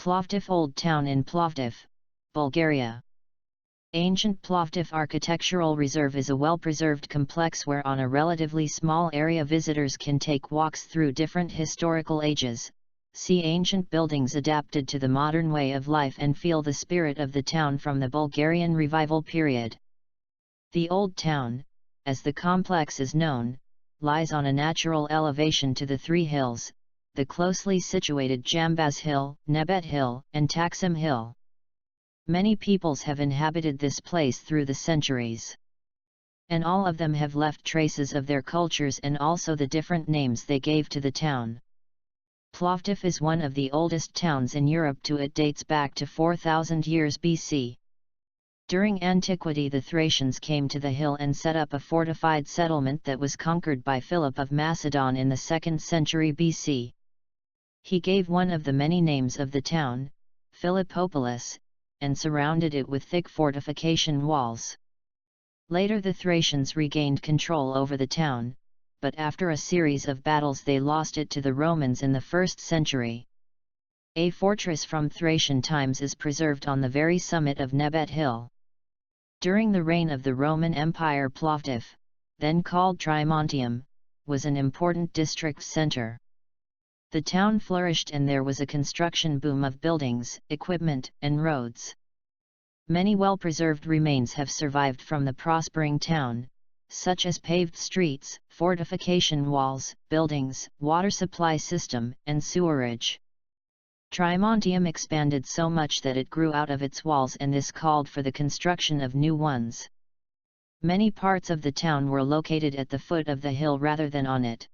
Plovdiv Old Town in Plovdiv, Bulgaria. Ancient Plovdiv Architectural Reserve is a well-preserved complex where on a relatively small area visitors can take walks through different historical ages, see ancient buildings adapted to the modern way of life and feel the spirit of the town from the Bulgarian revival period. The Old Town, as the complex is known, lies on a natural elevation to the three hills, the closely situated Jambaz Hill, Nebet Hill, and Taksim Hill. Many peoples have inhabited this place through the centuries. And all of them have left traces of their cultures and also the different names they gave to the town. Plovdiv is one of the oldest towns in Europe. It dates back to 4000 years BC. During antiquity the Thracians came to the hill and set up a fortified settlement that was conquered by Philip of Macedon in the 2nd century BC. He gave one of the many names of the town, Philippopolis, and surrounded it with thick fortification walls. Later the Thracians regained control over the town, but after a series of battles they lost it to the Romans in the 1st century. A fortress from Thracian times is preserved on the very summit of Nebet Hill. During the reign of the Roman Empire, Plovdiv, then called Trimontium, was an important district center. The town flourished and there was a construction boom of buildings, equipment, and roads. Many well-preserved remains have survived from the prospering town, such as paved streets, fortification walls, buildings, water supply system, and sewerage. Trimontium expanded so much that it grew out of its walls, and this called for the construction of new ones. Many parts of the town were located at the foot of the hill rather than on it.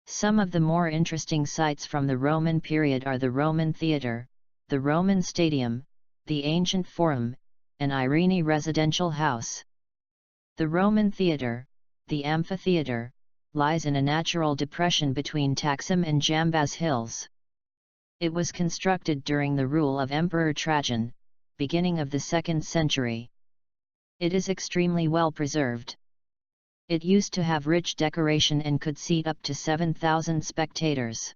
Some of the more interesting sites from the Roman period are the Roman Theatre, the Roman Stadium, the ancient Forum, and Irene residential house. The Roman Theatre, the amphitheatre, lies in a natural depression between Taksim and Jambaz hills. It was constructed during the rule of Emperor Trajan, beginning of the 2nd century. It is extremely well preserved. It used to have rich decoration and could seat up to 7,000 spectators.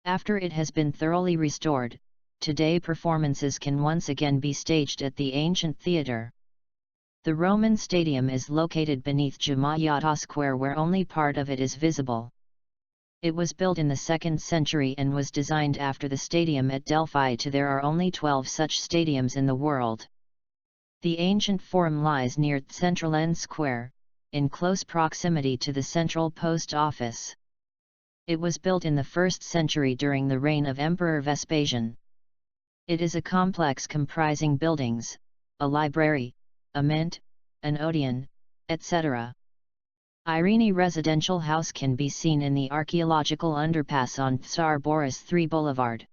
After it has been thoroughly restored, today performances can once again be staged at the ancient theatre. The Roman Stadium is located beneath Jumayata Square where only part of it is visible. It was built in the 2nd century and was designed after the stadium at Delphi. There are only 12 such stadiums in the world. The ancient Forum lies near Centralen Square, in close proximity to the central post office. It was built in the 1st century during the reign of Emperor Vespasian. It is a complex comprising buildings, a library, a mint, an Odeon, etc. Irene residential house can be seen in the archaeological underpass on Tsar Boris III Boulevard.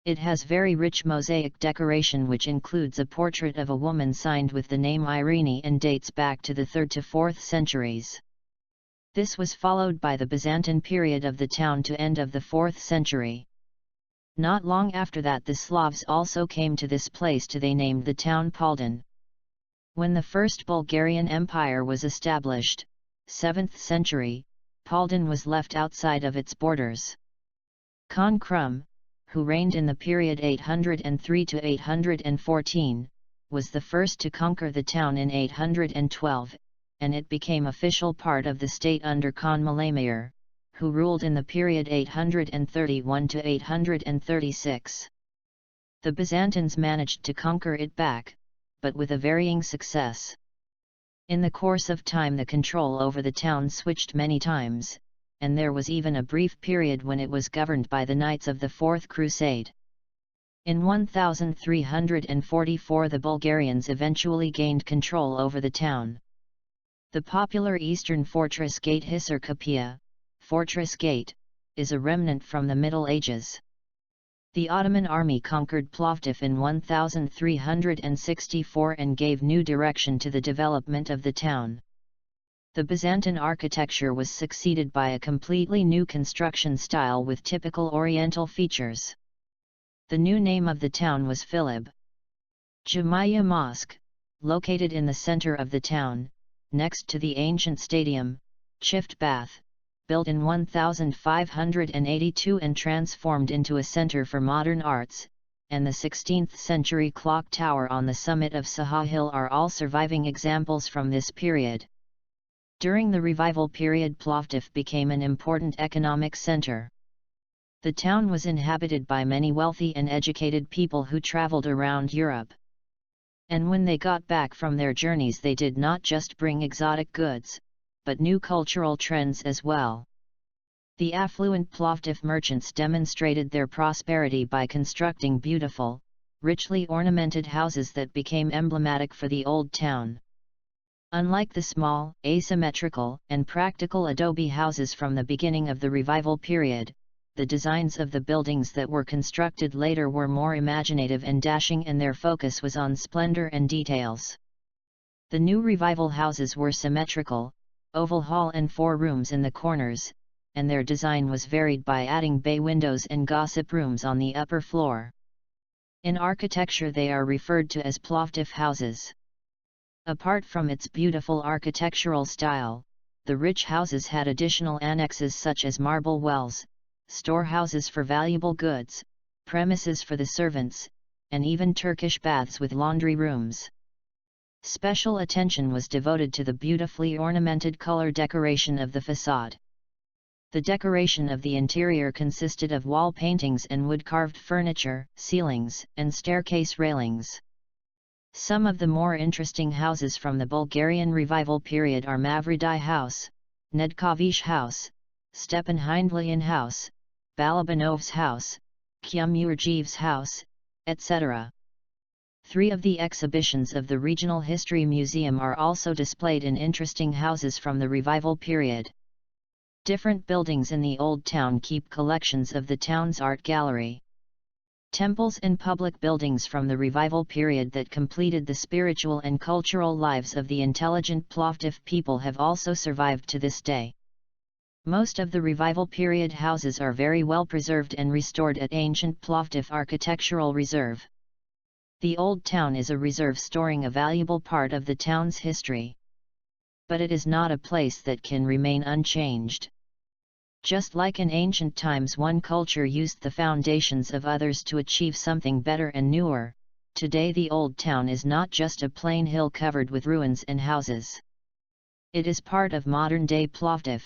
It has very rich mosaic decoration which includes a portrait of a woman signed with the name Irene and dates back to the 3rd to 4th centuries. This was followed by the Byzantine period of the town to end of the 4th century. Not long after that the Slavs also came to this place. They named the town Paldon. When the First Bulgarian Empire was established, 7th century, Paldon was left outside of its borders. Khan Krum, who reigned in the period 803 to 814, was the first to conquer the town in 812, and it became official part of the state under Khan Malamir, who ruled in the period 831 to 836. The Byzantines managed to conquer it back, but with a varying success. In the course of time the control over the town switched many times, and there was even a brief period when it was governed by the Knights of the Fourth Crusade. In 1344 the Bulgarians eventually gained control over the town. The popular eastern fortress gate Hisar Kapia, Fortress Gate, is a remnant from the Middle Ages. The Ottoman army conquered Plovdiv in 1364 and gave new direction to the development of the town. The Byzantine architecture was succeeded by a completely new construction style with typical Oriental features. The new name of the town was Philib. Jumaya Mosque, located in the center of the town, next to the ancient stadium, Chift Bath, built in 1582 and transformed into a center for modern arts, and the 16th century clock tower on the summit of Saha Hill are all surviving examples from this period. During the revival period, Plovdiv became an important economic center. The town was inhabited by many wealthy and educated people who traveled around Europe. And when they got back from their journeys, they did not just bring exotic goods, but new cultural trends as well. The affluent Plovdiv merchants demonstrated their prosperity by constructing beautiful, richly ornamented houses that became emblematic for the old town. Unlike the small, asymmetrical, and practical adobe houses from the beginning of the revival period, the designs of the buildings that were constructed later were more imaginative and dashing, and their focus was on splendor and details. The new revival houses were symmetrical, oval hall and 4 rooms in the corners, and their design was varied by adding bay windows and gossip rooms on the upper floor. In architecture they are referred to as Plovdiv houses. Apart from its beautiful architectural style, the rich houses had additional annexes such as marble wells, storehouses for valuable goods, premises for the servants, and even Turkish baths with laundry rooms. Special attention was devoted to the beautifully ornamented color decoration of the facade. The decoration of the interior consisted of wall paintings and wood-carved furniture, ceilings, and staircase railings. Some of the more interesting houses from the Bulgarian revival period are Mavridi House, Nedković House, Stepan Hindlian House, Balabanov's House, Kyumurjev's House, etc. 3 of the exhibitions of the Regional History Museum are also displayed in interesting houses from the revival period. Different buildings in the Old Town keep collections of the town's art gallery. Temples and public buildings from the revival period that completed the spiritual and cultural lives of the intelligent Plovdiv people have also survived to this day. Most of the revival period houses are very well preserved and restored at ancient Plovdiv Architectural Reserve. The Old Town is a reserve storing a valuable part of the town's history. But it is not a place that can remain unchanged. Just like in ancient times one culture used the foundations of others to achieve something better and newer, today the Old Town is not just a plain hill covered with ruins and houses. It is part of modern-day Plovdiv.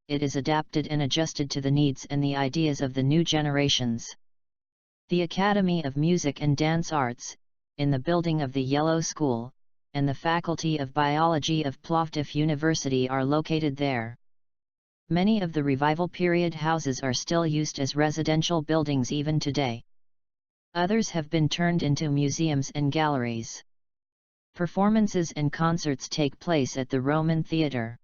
It is adapted and adjusted to the needs and the ideas of the new generations. The Academy of Music and Dance Arts, in the building of the Yellow School, and the Faculty of Biology of Plovdiv University are located there. Many of the revival period houses are still used as residential buildings even today. Others have been turned into museums and galleries. Performances and concerts take place at the Roman Theatre.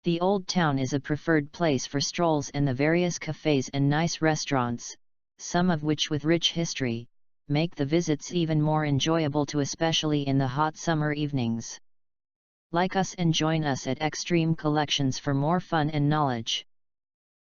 The Old Town is a preferred place for strolls, and the various cafes and nice restaurants, some of which with rich history, make the visits even more enjoyable to especially in the hot summer evenings. Like us and join us at Extreme Collections for more fun and knowledge.